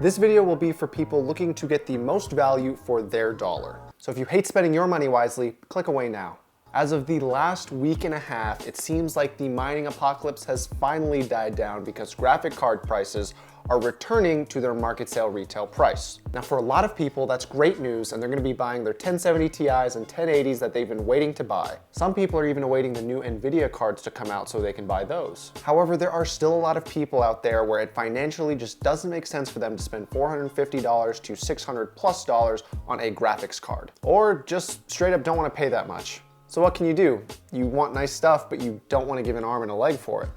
This video will be for people looking to get the most value for their dollar. So if you hate spending your money wisely, click away now. As of the last week and a half, it seems like the mining apocalypse has finally died down because graphic card prices are returning to their market sale retail price. Now for a lot of people, that's great news, and they're gonna be buying their 1070 Ti's and 1080s that they've been waiting to buy. Some people are even awaiting the new NVIDIA cards to come out so they can buy those. However, there are still a lot of people out there where it financially just doesn't make sense for them to spend $450 to $600+ on a graphics card, or just straight up don't wanna pay that much. So what can you do? You want nice stuff, but you don't want to give an arm and a leg for it.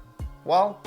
Well,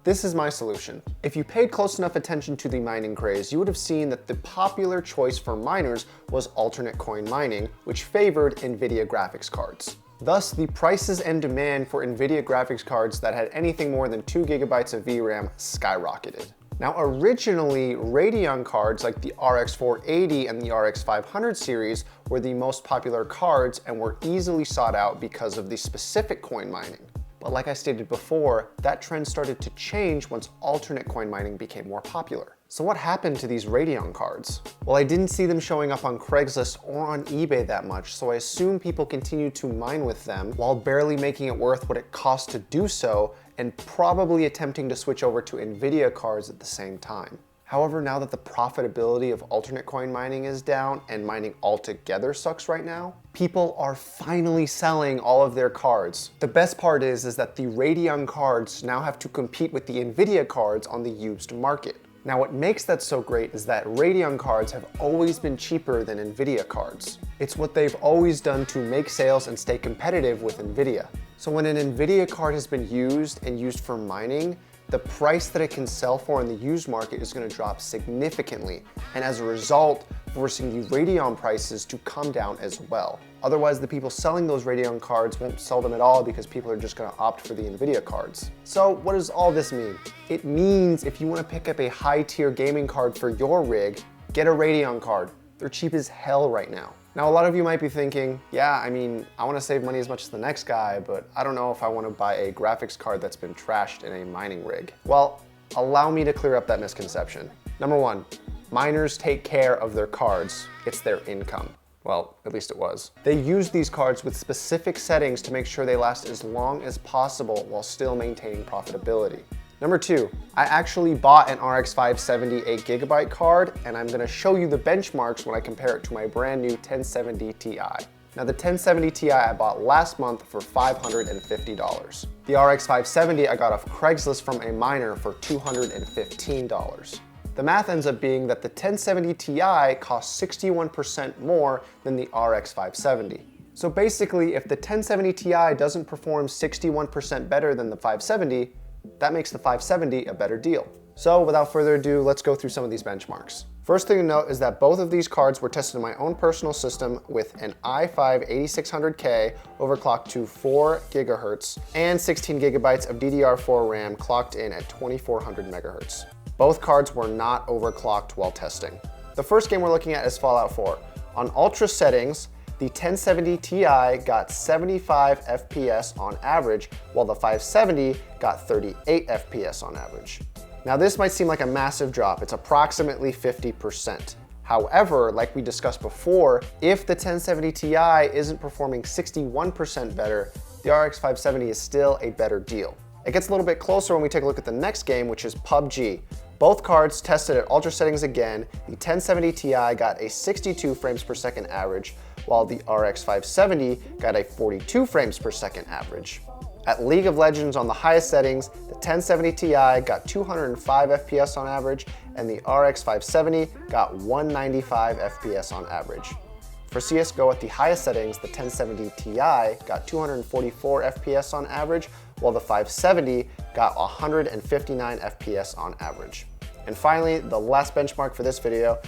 this is my solution. If you paid close enough attention to the mining craze, you would have seen that the popular choice for miners was alternate coin mining, which favored NVIDIA graphics cards. Thus, the prices and demand for NVIDIA graphics cards that had anything more than 2 GB of VRAM skyrocketed. Now originally, Radeon cards like the RX 480 and the RX 500 series were the most popular cards and were easily sought out because of the specific coin mining. But like I stated before, that trend started to change once alternate coin mining became more popular. So what happened to these Radeon cards? Well, I didn't see them showing up on Craigslist or on eBay that much, so I assume people continued to mine with them while barely making it worth what it cost to do so, and probably attempting to switch over to NVIDIA cards at the same time. However, now that the profitability of alternate coin mining is down and mining altogether sucks right now, people are finally selling all of their cards. The best part is that the Radeon cards now have to compete with the NVIDIA cards on the used market. Now what makes that so great is that Radeon cards have always been cheaper than NVIDIA cards. It's what they've always done to make sales and stay competitive with NVIDIA. So when an NVIDIA card has been used and used for mining, the price that it can sell for in the used market is going to drop significantly, and as a result, forcing the Radeon prices to come down as well. Otherwise, the people selling those Radeon cards won't sell them at all because people are just going to opt for the NVIDIA cards. So what does all this mean? It means if you want to pick up a high-tier gaming card for your rig, get a Radeon card. They're cheap as hell right now. Now, a lot of you might be thinking, yeah, I mean, I want to save money as much as the next guy, but I don't know if I want to buy a graphics card that's been trashed in a mining rig. Well, allow me to clear up that misconception. Number one, miners take care of their cards. It's their income. Well, at least it was. They use these cards with specific settings to make sure they last as long as possible while still maintaining profitability. Number two, I actually bought an RX 570 8GB card, and I'm gonna show you the benchmarks when I compare it to my brand new 1070 Ti. Now the 1070 Ti I bought last month for $550. The RX 570 I got off Craigslist from a miner for $215. The math ends up being that the 1070 Ti costs 61% more than the RX 570. So basically, if the 1070 Ti doesn't perform 61% better than the 570, that makes the 570 a better deal. So without further ado, let's go through some of these benchmarks. First thing to note is that both of these cards were tested in my own personal system with an i5 8600K overclocked to 4 GHz and 16 GB of DDR4 RAM clocked in at 2400 MHz. Both cards were not overclocked while testing. The first game we're looking at is Fallout 4. On ultra settings, the 1070 Ti got 75 FPS on average, while the 570 got 38 FPS on average. Now this might seem like a massive drop, it's approximately 50%. However, like we discussed before, if the 1070 Ti isn't performing 61% better, the RX 570 is still a better deal. It gets a little bit closer when we take a look at the next game, which is PUBG. Both cards tested at ultra settings again. The 1070 Ti got a 62 frames per second average, while the RX 570 got a 42 frames per second average. At League of Legends on the highest settings, the 1070 Ti got 205 FPS on average, and the RX 570 got 195 FPS on average. For CSGO at the highest settings, the 1070 Ti got 244 FPS on average, while the 570 got 159 FPS on average. And finally, the last benchmark for this video,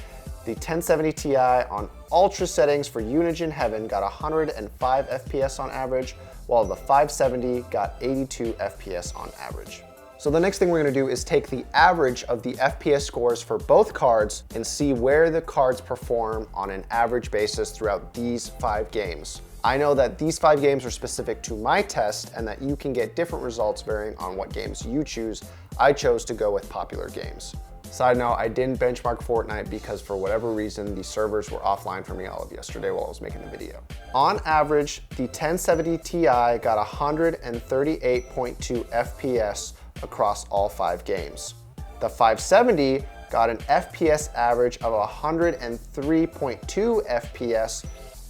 the 1070 Ti on ultra settings for Unigine Heaven got 105 FPS on average, while the 570 got 82 FPS on average. So the next thing we're gonna do is take the average of the FPS scores for both cards and see where the cards perform on an average basis throughout these 5 games. I know that these 5 games are specific to my test and that you can get different results varying on what games you choose. I chose to go with popular games. Side note, I didn't benchmark Fortnite because for whatever reason, the servers were offline for me all of yesterday while I was making the video. On average, the 1070 Ti got 138.2 FPS across all 5 games. The 570 got an FPS average of 103.2 FPS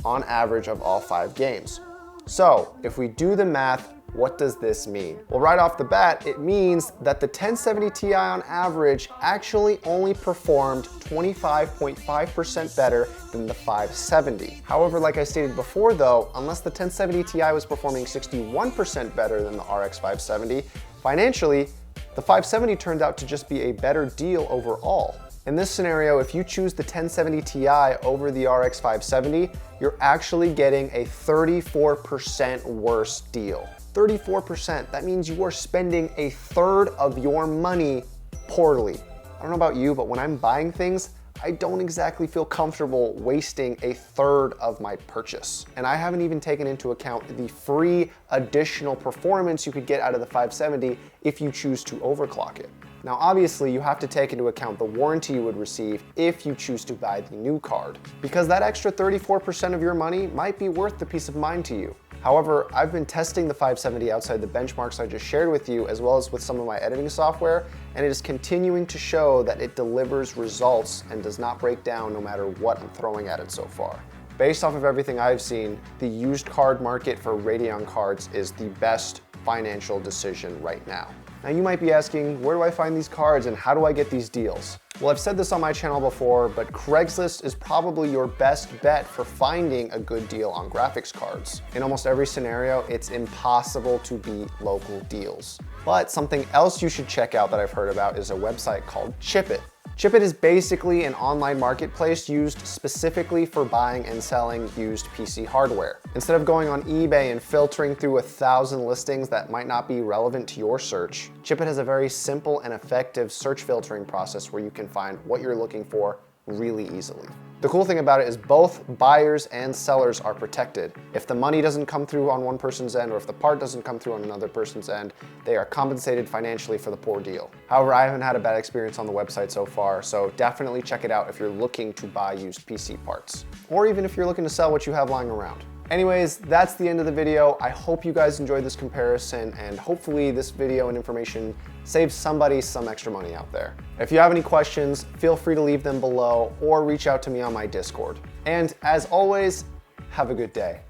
on average of all 5 games. So if we do the math, what does this mean? Well, right off the bat, it means that the 1070 Ti on average actually only performed 25.5% better than the 570. However, like I stated before though, unless the 1070 Ti was performing 61% better than the RX 570, financially, the 570 turned out to just be a better deal overall. In this scenario, if you choose the 1070 Ti over the RX 570, you're actually getting a 34% worse deal. 34%, that means you are spending a third of your money poorly. I don't know about you, but when I'm buying things, I don't exactly feel comfortable wasting a third of my purchase. And I haven't even taken into account the free additional performance you could get out of the 570 if you choose to overclock it. Now, obviously, you have to take into account the warranty you would receive if you choose to buy the new card, because that extra 34% of your money might be worth the peace of mind to you. However, I've been testing the 570 outside the benchmarks I just shared with you, as well as with some of my editing software, and it is continuing to show that it delivers results and does not break down no matter what I'm throwing at it so far. Based off of everything I've seen, the used card market for Radeon cards is the best financial decision right now. Now you might be asking, where do I find these cards and how do I get these deals? Well, I've said this on my channel before, but Craigslist is probably your best bet for finding a good deal on graphics cards. In almost every scenario, it's impossible to beat local deals. But something else you should check out that I've heard about is a website called Chipit. Chipit is basically an online marketplace used specifically for buying and selling used PC hardware. Instead of going on eBay and filtering through 1,000 listings that might not be relevant to your search, Chipit has a very simple and effective search filtering process where you can find what you're looking for really easily. The cool thing about it is both buyers and sellers are protected. If the money doesn't come through on one person's end or if the part doesn't come through on another person's end, they are compensated financially for the poor deal. However, I haven't had a bad experience on the website so far, so definitely check it out if you're looking to buy used PC parts, or even if you're looking to sell what you have lying around. Anyways, that's the end of the video. I hope you guys enjoyed this comparison, and hopefully this video and information saves somebody some extra money out there. If you have any questions, feel free to leave them below or reach out to me on my Discord. And as always, have a good day.